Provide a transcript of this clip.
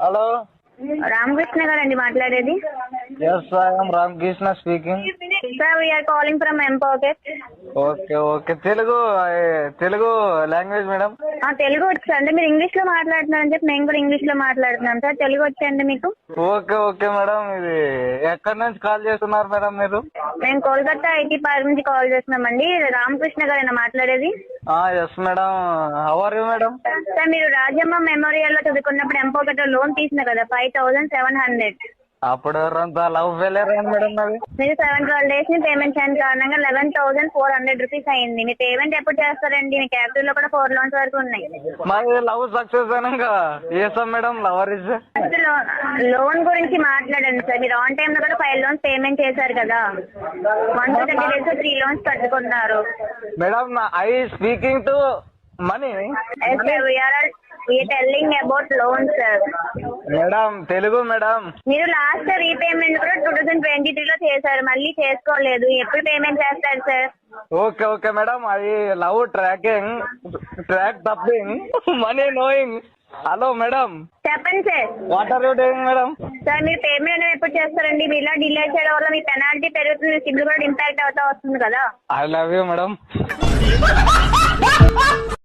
Hello, Ramakrishna గారండి మాట్లాడేది. Yes I'm Ramakrishna speaking. Sir we're calling from mPokket. Okay okay, Telugu Telugu language madam. Telugu వచ్చు అంటే మీరు ఇంగ్లీష్ లో మాట్లాడుతున్నారని చెప్పి మేము కూడా ఇంగ్లీష్ లో మాట్లాడుతున్నాం సార్. తెలుగు వచ్చండి మీకు? ఓకే ఓకే మేడం, ఇది ఎక్కడి నుంచి కాల్ చేస్తున్నారు మేడం మీరు? మేము కోల్కతా ఐటీ పార్క్ నుంచి కాల్ చేస్తున్నామండి. రామకృష్ణ గారేనా మాట్లాడేది? Yes madam, how are you madam? Sir మీరు రాజమ్మ మెమోరియల్ లో చదువుకున్నప్పుడు ఎంపాకెట్ లో లోన్ తీసిన కదా 5700. అప్పుడు ఎవరంతా లవ్ ఫెయిలియర్ అయింది మేడం నాది. మీరు 7-12 days ని పేమెంట్ చేయని కారణంగా 11,400 రూపీస్ అయింది. మీ పేమెంట్ ఎప్పుడు చేస్తారండి? మీ క్యాపిటల్ లో కూడా 4 loans వరకు ఉన్నాయి. మాది లవ్ సక్సెస్ అయినాక చేస్తాం మేడం. లవర్ ఇస్ లోన్ గురించి మాట్లాడండి సార్. మీరు ఆన్ టైమ్ లో కూడా 5 loans పేమెంట్ చేశారు కదా. 130 days 3 loans కట్టుకున్నారు madam. I speaking to money. Telling about loan sir. Madam Telugu madam. మీరు లాస్ట్ రీపేమెంట్ కూడా 2023 లో చేశారు, మళ్ళీ చేసుకోలేదు. ఎప్పుడు పేమెంట్ చేస్తారు సార్? ఓకే ఓకే మేడం, అది love tracking, track tapping, money knowing. Hello madam, చెప్పండి sir. What are you doing madam? Sir మీరు పేమెంట్ ఎప్పుడు చేస్తారండి? మీరు ఇలా డిలే చేయడం వల్ల మీ పెనాల్టీ పెరుగుతుంది, సిబిల్ కూడా ఇంపాక్ట్ అవుతా వస్తుంది కదా. I love you madam.